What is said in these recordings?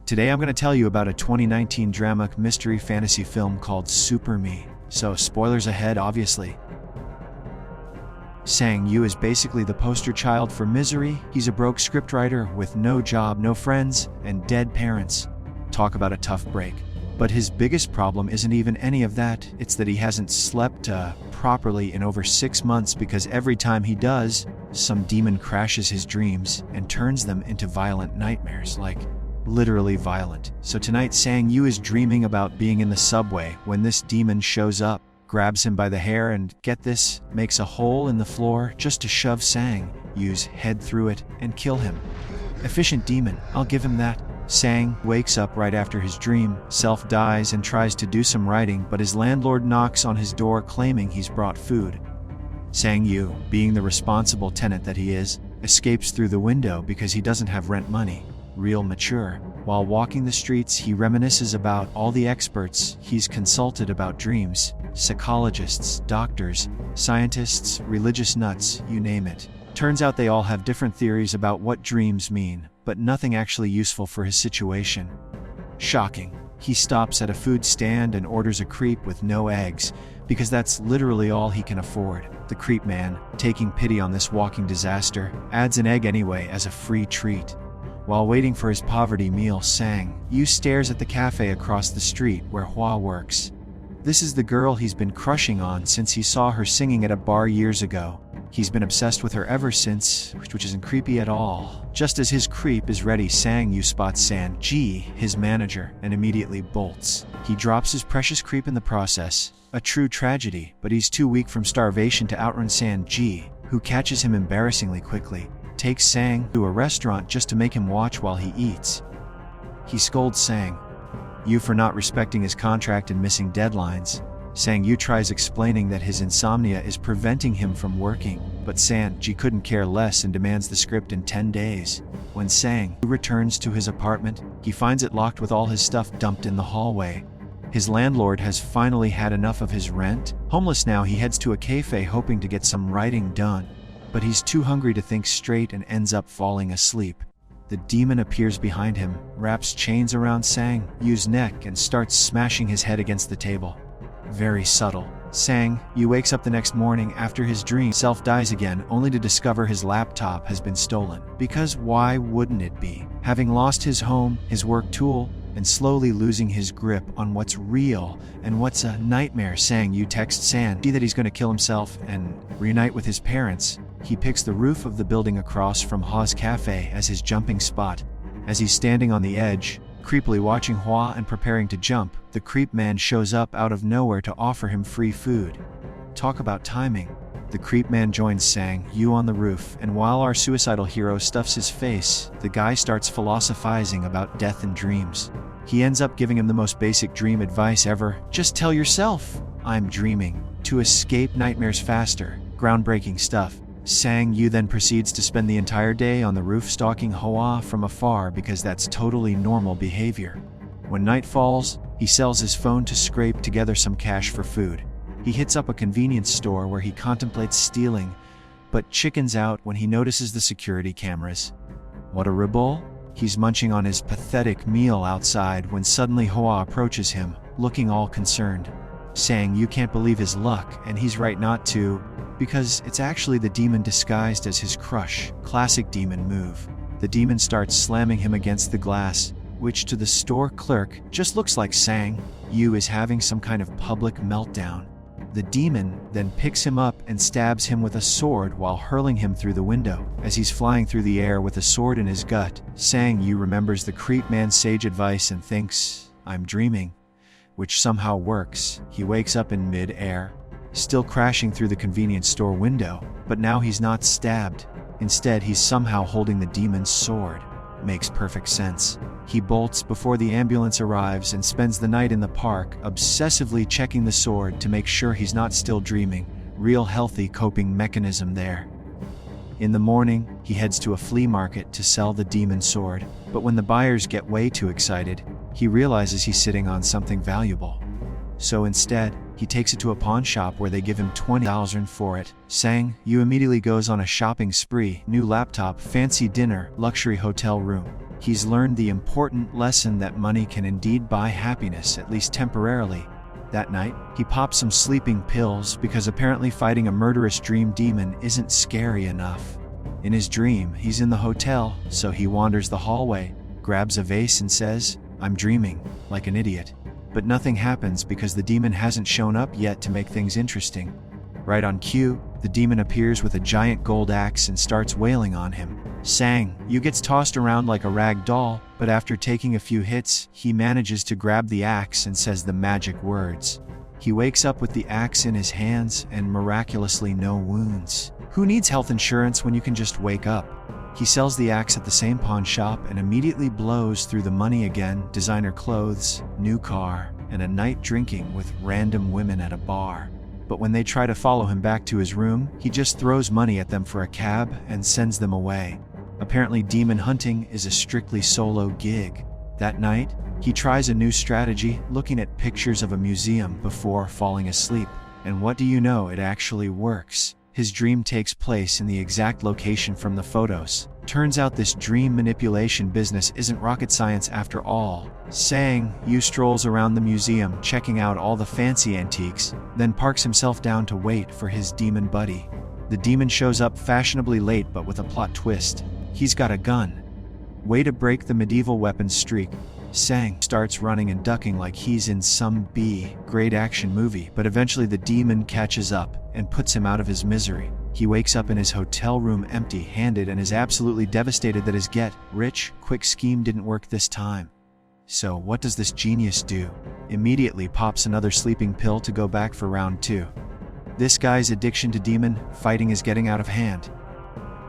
Today I'm going to tell you about a 2019 drama mystery fantasy film called Super Me. So spoilers ahead, obviously. Sang Yu is basically the poster child for misery. He's a broke scriptwriter with no job, no friends, and dead parents. Talk about a tough break. But his biggest problem isn't even any of that. It's that he hasn't slept properly in over 6 months, because every time he does, some demon crashes his dreams and turns them into violent nightmares, like literally violent. So tonight Sang Yu is dreaming about being in the subway when this demon shows up, grabs him by the hair and, get this, makes a hole in the floor just to shove Sang Yu's head through it and kill him. Efficient demon, I'll give him that. Sang wakes up right after his dream, self-dies and tries to do some writing, but his landlord knocks on his door claiming he's brought food. Sang Yu, being the responsible tenant that he is, escapes through the window because he doesn't have rent money. Real mature. While walking the streets, he reminisces about all the experts he's consulted about dreams. Psychologists, doctors, scientists, religious nuts, you name it. Turns out they all have different theories about what dreams mean, but nothing actually useful for his situation. Shocking. He stops at a food stand and orders a crepe with no eggs, because that's literally all he can afford. The creep man, taking pity on this walking disaster, adds an egg anyway as a free treat. While waiting for his poverty meal, Sang Yu stares at the cafe across the street where Hua works. This is the girl he's been crushing on since he saw her singing at a bar years ago. He's been obsessed with her ever since, which isn't creepy at all. Just as his creep is ready, Sang Yu spots San Ji, his manager, and immediately bolts. He drops his precious creep in the process. A true tragedy, but he's too weak from starvation to outrun San Ji, who catches him embarrassingly quickly. Takes Sang to a restaurant just to make him watch while he eats. He scolds Sang Yu for not respecting his contract and missing deadlines. Sang Yu tries explaining that his insomnia is preventing him from working, but San Ji couldn't care less and demands the script in 10 days. When Sang Yu returns to his apartment, he finds it locked with all his stuff dumped in the hallway. His landlord has finally had enough of his rent. Homeless now, he heads to a cafe hoping to get some writing done. But he's too hungry to think straight and ends up falling asleep. The demon appears behind him, wraps chains around Sang Yu's neck and starts smashing his head against the table. Very subtle. Sang Yu wakes up the next morning after his dream, self-dies again, only to discover his laptop has been stolen. Because why wouldn't it be? Having lost his home, his work tool, and slowly losing his grip on what's real and what's a nightmare, Sang Yu texts San Ji that he's going to kill himself and reunite with his parents. He picks the roof of the building across from Hua's cafe as his jumping spot. As he's standing on the edge, creepily watching Hua and preparing to jump, the creep man shows up out of nowhere to offer him free food. Talk about timing. The creep man joins Sang Yu on the roof, and while our suicidal hero stuffs his face, the guy starts philosophizing about death and dreams. He ends up giving him the most basic dream advice ever. Just tell yourself, I'm dreaming, to escape nightmares faster. Groundbreaking stuff. Sang Yu then proceeds to spend the entire day on the roof stalking Hua from afar because that's totally normal behavior. When night falls, he sells his phone to scrape together some cash for food. He hits up a convenience store where he contemplates stealing, but chickens out when he notices the security cameras. What a rebel! He's munching on his pathetic meal outside when suddenly Hua approaches him, looking all concerned. Sang Yu can't believe his luck, and he's right not to, because it's actually the demon disguised as his crush. Classic demon move. The demon starts slamming him against the glass, which to the store clerk just looks like Sang Yu is having some kind of public meltdown. The demon then picks him up and stabs him with a sword while hurling him through the window. As he's flying through the air with a sword in his gut, Sang Yu remembers the creep man's sage advice and thinks, I'm dreaming, which somehow works. He wakes up in mid-air, still crashing through the convenience store window, but now he's not stabbed. Instead, he's somehow holding the demon's sword. Makes perfect sense. He bolts before the ambulance arrives and spends the night in the park, obsessively checking the sword to make sure he's not still dreaming. Real healthy coping mechanism there. In the morning, he heads to a flea market to sell the demon sword, but when the buyers get way too excited, he realizes he's sitting on something valuable. So instead, he takes it to a pawn shop where they give him $20,000 for it. Sang Yu immediately goes on a shopping spree: new laptop, fancy dinner, luxury hotel room. He's learned the important lesson that money can indeed buy happiness, at least temporarily. That night, he pops some sleeping pills because apparently fighting a murderous dream demon isn't scary enough. In his dream, he's in the hotel, so he wanders the hallway, grabs a vase and says, "I'm dreaming," like an idiot. But nothing happens because the demon hasn't shown up yet to make things interesting. Right on cue, the demon appears with a giant gold axe and starts wailing on him. Sang Yu gets tossed around like a rag doll, but after taking a few hits, he manages to grab the axe and says the magic words. He wakes up with the axe in his hands and miraculously no wounds. Who needs health insurance when you can just wake up? He sells the axe at the same pawn shop and immediately blows through the money again, designer clothes, new car, and a night drinking with random women at a bar. But when they try to follow him back to his room, he just throws money at them for a cab and sends them away. Apparently, demon hunting is a strictly solo gig. That night, he tries a new strategy, looking at pictures of a museum before falling asleep. And what do you know, it actually works. His dream takes place in the exact location from the photos. Turns out this dream manipulation business isn't rocket science after all. Sang Yu strolls around the museum, checking out all the fancy antiques, then parks himself down to wait for his demon buddy. The demon shows up fashionably late but with a plot twist. He's got a gun. Way to break the medieval weapons streak. Sang starts running and ducking like he's in some B-grade action movie, but eventually the demon catches up and puts him out of his misery. He wakes up in his hotel room empty-handed and is absolutely devastated that his get-rich-quick scheme didn't work this time. So what does this genius do? Immediately pops another sleeping pill to go back for round 2. This guy's addiction to demon fighting is getting out of hand.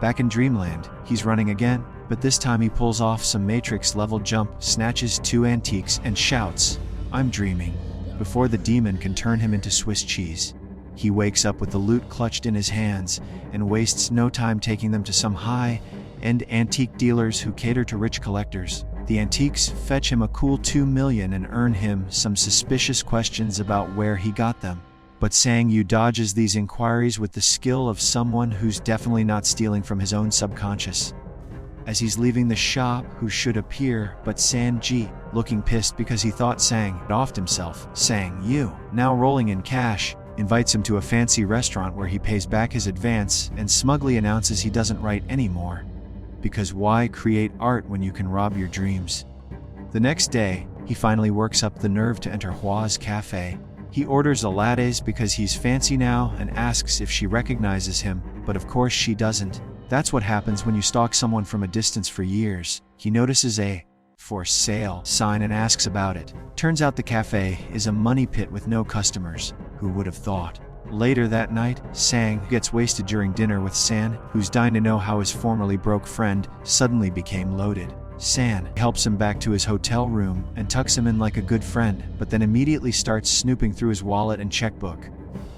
Back in Dreamland, he's running again, but this time he pulls off some Matrix-level jump, snatches 2 antiques, and shouts, "I'm dreaming," before the demon can turn him into Swiss cheese. He wakes up with the loot clutched in his hands and wastes no time taking them to some high-end antique dealers who cater to rich collectors. The antiques fetch him a cool $2 million and earn him some suspicious questions about where he got them. But Sang Yu dodges these inquiries with the skill of someone who's definitely not stealing from his own subconscious. As he's leaving the shop, who should appear but Sanji, looking pissed because he thought Sang had offed himself. Sang Yu, now rolling in cash, invites him to a fancy restaurant where he pays back his advance and smugly announces he doesn't write anymore. Because why create art when you can rob your dreams? The next day, he finally works up the nerve to enter Hua's cafe. He orders a lattes because he's fancy now and asks if she recognizes him, but of course she doesn't. That's what happens when you stalk someone from a distance for years. He notices a "for sale" sign and asks about it. Turns out the cafe is a money pit with no customers. Who would have thought? Later that night, Sang gets wasted during dinner with San, who's dying to know how his formerly broke friend suddenly became loaded. San helps him back to his hotel room and tucks him in like a good friend, but then immediately starts snooping through his wallet and checkbook.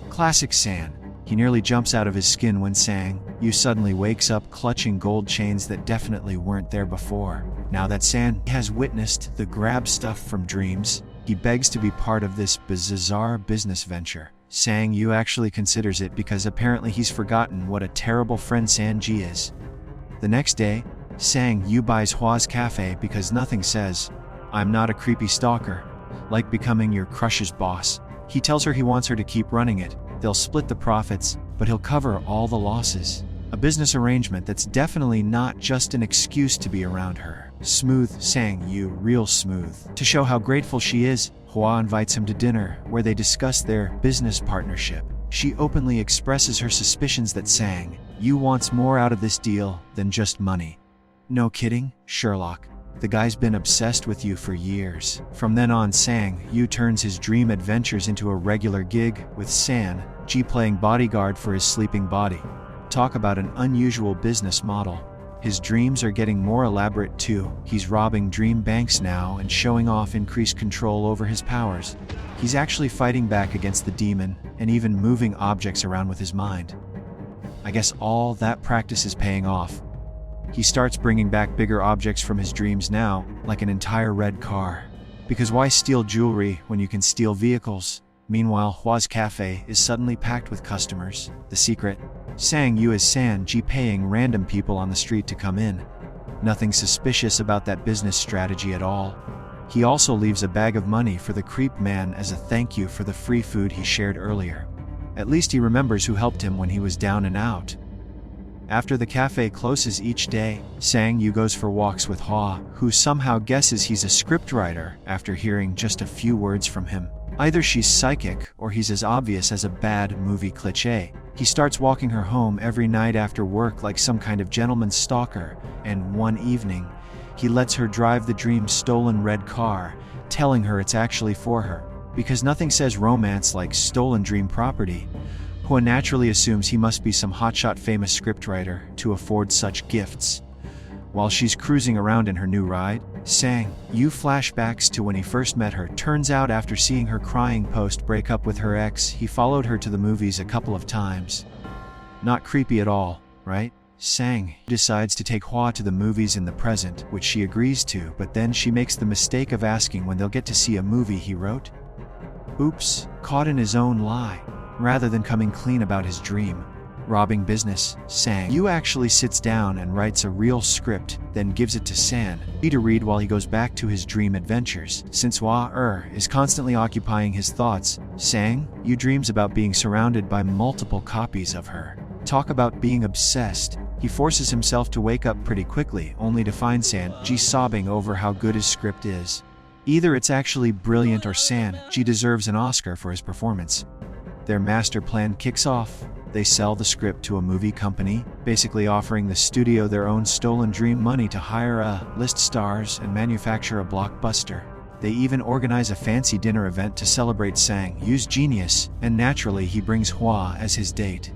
Classic San. He nearly jumps out of his skin when Sang Yu suddenly wakes up clutching gold chains that definitely weren't there before. Now that San has witnessed the grab stuff from dreams, he begs to be part of this bizarre business venture. Sang Yu actually considers it because apparently he's forgotten what a terrible friend Sanji is. The next day, Sang Yu buys Hua's cafe because nothing says, "I'm not a creepy stalker," like becoming your crush's boss. He tells her he wants her to keep running it. They'll split the profits, but he'll cover all the losses. A business arrangement that's definitely not just an excuse to be around her. Smooth Sang Yu, real smooth. To show how grateful she is, Hua invites him to dinner, where they discuss their business partnership. She openly expresses her suspicions that Sang Yu wants more out of this deal than just money. No kidding, Sherlock. The guy's been obsessed with you for years. From then on, Sang Yu turns his dream adventures into a regular gig, with San Ji playing bodyguard for his sleeping body. Talk about an unusual business model. His dreams are getting more elaborate too. He's robbing dream banks now and showing off increased control over his powers. He's actually fighting back against the demon and even moving objects around with his mind. I guess all that practice is paying off. He starts bringing back bigger objects from his dreams now, like an entire red car. Because why steal jewelry when you can steal vehicles? Meanwhile, Hua's cafe is suddenly packed with customers. The secret? Sang Yu is San Ji paying random people on the street to come in. Nothing suspicious about that business strategy at all. He also leaves a bag of money for the creep man as a thank you for the free food he shared earlier. At least he remembers who helped him when he was down and out. After the cafe closes each day, Sang-yu goes for walks with Hwa, who somehow guesses he's a scriptwriter after hearing just a few words from him. Either she's psychic or he's as obvious as a bad movie cliché. He starts walking her home every night after work like some kind of gentleman stalker, and one evening, he lets her drive the dream stolen red car, telling her it's actually for her. Because nothing says romance like stolen dream property, Hwa naturally assumes he must be some hotshot famous scriptwriter to afford such gifts. While she's cruising around in her new ride, Sang-yu flashbacks to when he first met her. Turns out after seeing her crying post-break up with her ex, he followed her to the movies a couple of times. Not creepy at all, right? Sang decides to take Hwa to the movies in the present, which she agrees to, but then she makes the mistake of asking when they'll get to see a movie he wrote. Oops, caught in his own lie. Rather than coming clean about his dream, robbing business, Sang-yu actually sits down and writes a real script, then gives it to San-ji to read while he goes back to his dream adventures. Since Hwa is constantly occupying his thoughts, Sang-yu dreams about being surrounded by multiple copies of her. Talk about being obsessed. He forces himself to wake up pretty quickly, only to find San-ji sobbing over how good his script is. Either it's actually brilliant or San-ji deserves an Oscar for his performance. Their master plan kicks off. They sell the script to a movie company, basically offering the studio their own stolen dream money to hire list stars and manufacture a blockbuster. They even organize a fancy dinner event to celebrate Sang-yu's genius, and naturally he brings Hwa as his date.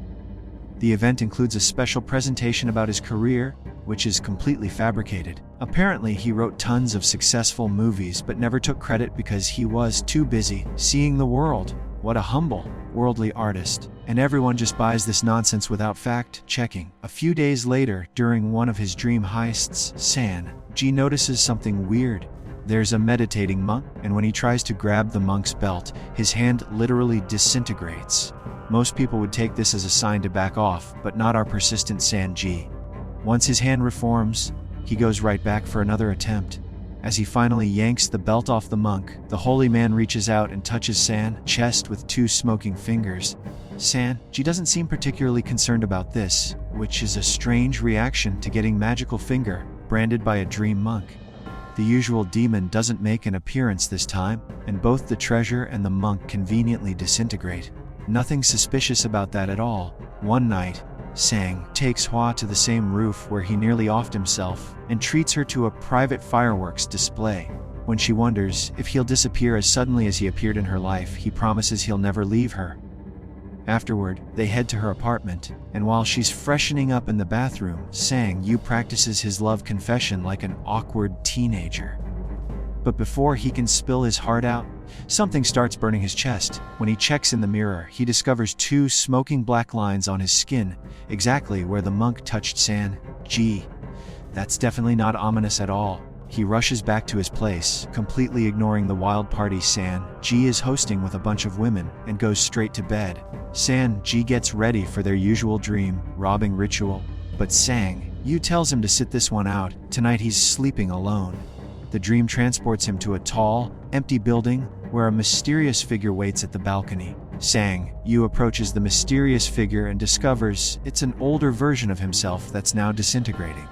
The event includes a special presentation about his career, which is completely fabricated. Apparently, he wrote tons of successful movies but never took credit because he was too busy seeing the world. What a humble, worldly artist. And everyone just buys this nonsense without fact-checking. A few days later, during one of his dream heists, San-ji notices something weird. There's a meditating monk, and when he tries to grab the monk's belt, his hand literally disintegrates. Most people would take this as a sign to back off, but not our persistent San-ji. Once his hand reforms, he goes right back for another attempt. As he finally yanks the belt off the monk, the holy man reaches out and touches San's chest with two smoking fingers. San-ji doesn't seem particularly concerned about this, which is a strange reaction to getting magical finger branded by a dream monk. The usual demon doesn't make an appearance this time, and both the treasure and the monk conveniently disintegrate. Nothing suspicious about that at all. One night, Sang takes Hwa to the same roof where he nearly offed himself and treats her to a private fireworks display. When she wonders if he'll disappear as suddenly as he appeared in her life, he promises he'll never leave her. Afterward, they head to her apartment, and while she's freshening up in the bathroom, Sang-yu practices his love confession like an awkward teenager. But before he can spill his heart out, something starts burning his chest. When he checks in the mirror, he discovers two smoking black lines on his skin, exactly where the monk touched San-ji. That's definitely not ominous at all. He rushes back to his place, completely ignoring the wild party San-ji is hosting with a bunch of women, and goes straight to bed. San-ji gets ready for their usual dream-robbing ritual, but Sang-yu tells him to sit this one out. Tonight he's sleeping alone. The dream transports him to a tall, empty building where a mysterious figure waits at the balcony. Sang-yu approaches the mysterious figure and discovers it's an older version of himself that's now disintegrating.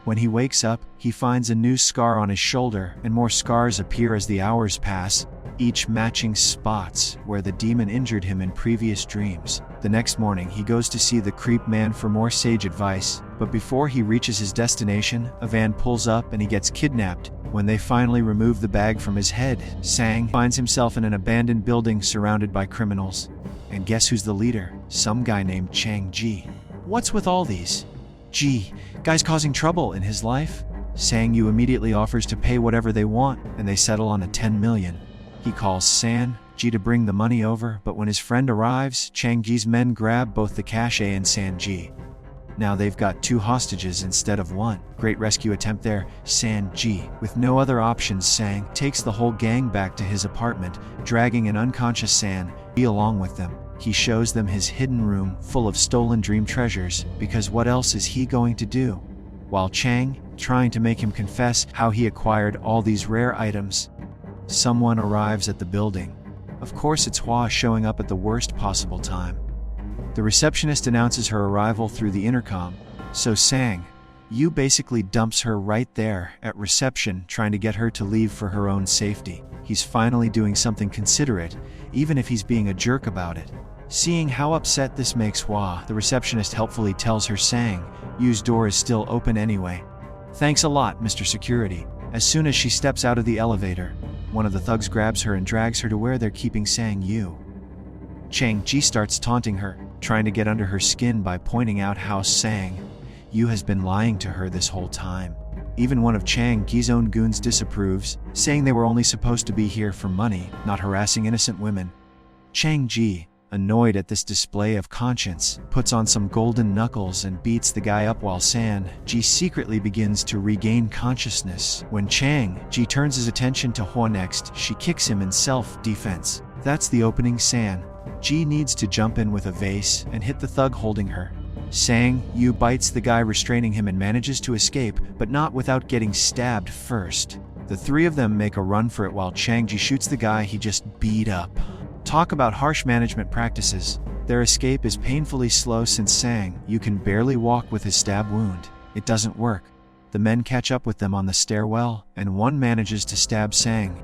When he wakes up, he finds a new scar on his shoulder, and more scars appear as the hours pass, each matching spots where the demon injured him in previous dreams. The next morning, he goes to see the creep man for more sage advice, but before he reaches his destination, a van pulls up and he gets kidnapped. When they finally remove the bag from his head, Sang finds himself in an abandoned building surrounded by criminals. And guess who's the leader? Some guy named Chang-ji. What's with all these? Gee, guys causing trouble in his life? Sang-yu immediately offers to pay whatever they want, and they settle on a 10 million. He calls San-ji to bring the money over, but when his friend arrives, Chang-ji's men grab both the cache and San-ji. Now they've got two hostages instead of one. Great rescue attempt there. San-ji, with no other options, Sang takes the whole gang back to his apartment, dragging an unconscious San-ji along with them. He shows them his hidden room full of stolen dream treasures, because what else is he going to do? While Chang trying to make him confess how he acquired all these rare items. Someone arrives at the building. Of course, it's Hua showing up at the worst possible time. The receptionist announces her arrival through the intercom, so Sang Yu basically dumps her right there at reception, trying to get her to leave for her own safety. He's finally doing something considerate, even if he's being a jerk about it. Seeing how upset this makes Hua, the receptionist helpfully tells her Sang Yu's door is still open anyway. "Thanks a lot, Mr. Security." As soon as she steps out of the elevator, one of the thugs grabs her and drags her to where they're keeping Sang Yu. Chang Ji starts taunting her, trying to get under her skin by pointing out how Sang Yu has been lying to her this whole time. Even one of Chang Ji's own goons disapproves, saying they were only supposed to be here for money, not harassing innocent women. Chang Ji, annoyed at this display of conscience, puts on some golden knuckles and beats the guy up while Sang Ji secretly begins to regain consciousness. When Chang Ji turns his attention to Hua next, she kicks him in self-defense. That's the opening. Sang Ji needs to jump in with a vase and hit the thug holding her. Sang Yu bites the guy restraining him and manages to escape, but not without getting stabbed first. The three of them make a run for it while Chang Ji shoots the guy he just beat up. Talk about harsh management practices. Their escape is painfully slow since Sang Yu can barely walk with his stab wound. It doesn't work. The men catch up with them on the stairwell, and one manages to stab Sang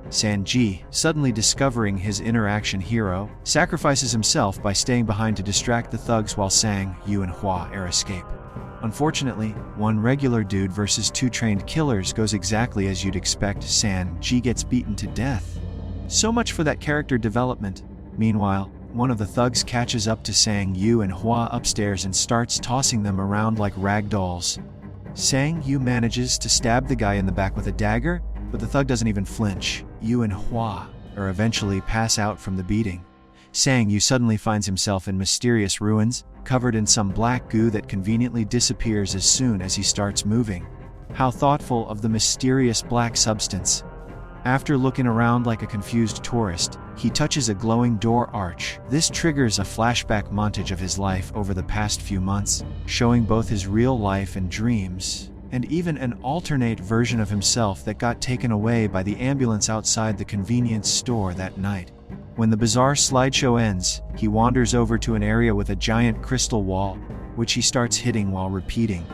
Ji, suddenly discovering his inner-action hero, sacrifices himself by staying behind to distract the thugs while Sang Yu and Hua escape. Unfortunately, one regular dude versus two trained killers goes exactly as you'd expect. Sang Ji gets beaten to death. So much for that character development. Meanwhile, one of the thugs catches up to Sang Yu and Hua upstairs and starts tossing them around like rag dolls. Sang Yu manages to stab the guy in the back with a dagger, but the thug doesn't even flinch. Yu and Hua eventually pass out from the beating. Sang Yu suddenly finds himself in mysterious ruins, covered in some black goo that conveniently disappears as soon as he starts moving. How thoughtful of the mysterious black substance. After looking around like a confused tourist, he touches a glowing door arch. This triggers a flashback montage of his life over the past few months, showing both his real life and dreams, and even an alternate version of himself that got taken away by the ambulance outside the convenience store that night. When the bizarre slideshow ends, he wanders over to an area with a giant crystal wall, which he starts hitting while repeating,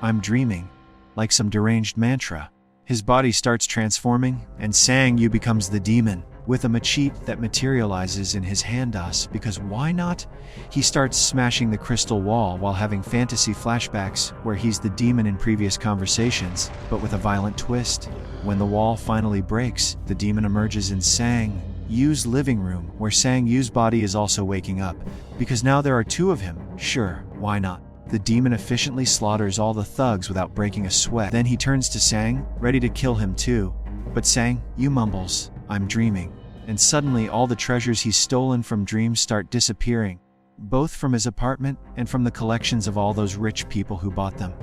"I'm dreaming," like some deranged mantra. His body starts transforming, and Sang Yu becomes the demon, with a machete that materializes in his handas, because why not? He starts smashing the crystal wall while having fantasy flashbacks where he's the demon in previous conversations, but with a violent twist. When the wall finally breaks, the demon emerges in Sang Yu's living room, where Sang Yu's body is also waking up, because now there are two of him. Sure, why not? The demon efficiently slaughters all the thugs without breaking a sweat. Then he turns to Sang, ready to kill him too. But Sang Yu mumbles, "I'm dreaming." And suddenly all the treasures he's stolen from dreams start disappearing, both from his apartment and from the collections of all those rich people who bought them.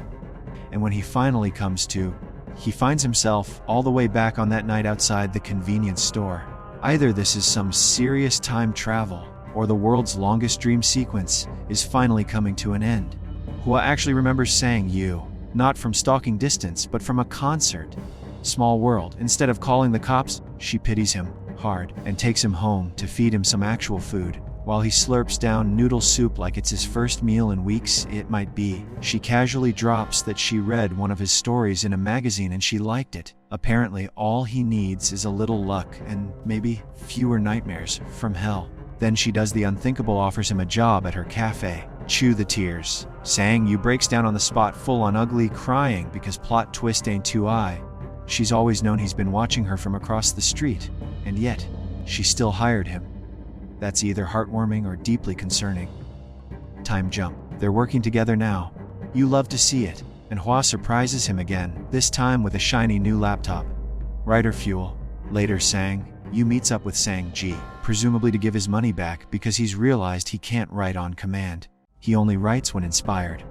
And when he finally comes to, he finds himself all the way back on that night outside the convenience store. Either this is some serious time travel, or the world's longest dream sequence is finally coming to an end. Hua actually remembers Sang Yu, not from stalking distance, but from a concert. Small world. Instead of calling the cops, she pities him hard and takes him home to feed him some actual food. While he slurps down noodle soup like it's his first meal in weeks, it might be, she casually drops that she read one of his stories in a magazine and she liked it. Apparently, all he needs is a little luck and maybe fewer nightmares from hell. Then she does the unthinkable, offers him a job at her cafe. Chew the tears. Sang Yu breaks down on the spot, full on ugly, crying because plot twist ain't too high. She's always known he's been watching her from across the street, and yet, she still hired him. That's either heartwarming or deeply concerning. Time jump. They're working together now. You love to see it, and Hua surprises him again, this time with a shiny new laptop. Writer fuel. Later, Sang Yu meets up with Sang Ji, presumably to give his money back because he's realized he can't write on command. He only writes when inspired.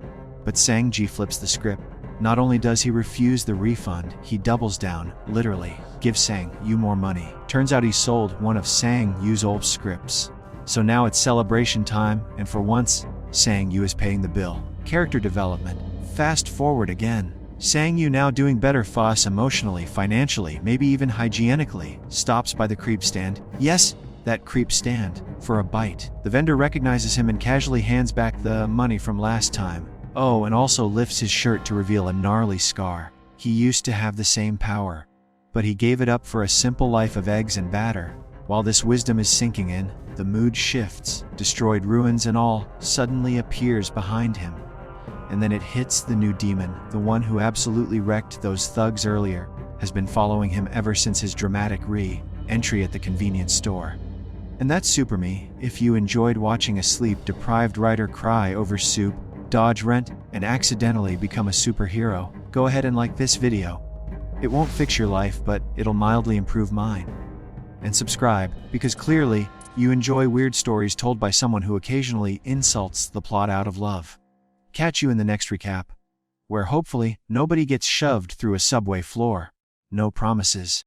But Sang Ji flips the script. Not only does he refuse the refund, he doubles down, literally, gives Sang Yu more money. Turns out he sold one of Sang Yu's old scripts. So now it's celebration time, and for once, Sang Yu is paying the bill. Character development. Fast forward again. saying you now doing better fuss emotionally, financially, maybe even hygienically, stops by the creep stand. Yes, that creep stand, for a bite. The vendor recognizes him and casually hands back the money from last time. Oh, and also lifts his shirt to reveal a gnarly scar. He used to have the same power, but he gave it up for a simple life of eggs and batter. While this wisdom is sinking in, the mood shifts. Destroyed ruins and all suddenly appears behind him. And then it hits the new demon, the one who absolutely wrecked those thugs earlier, has been following him ever since his dramatic re-entry at the convenience store. And that's Super Me. If you enjoyed watching a sleep-deprived writer cry over soup, dodge rent, and accidentally become a superhero, go ahead and like this video. It won't fix your life, but it'll mildly improve mine. And subscribe, because clearly, you enjoy weird stories told by someone who occasionally insults the plot out of love. Catch you in the next recap, where hopefully nobody gets shoved through a subway floor. No promises.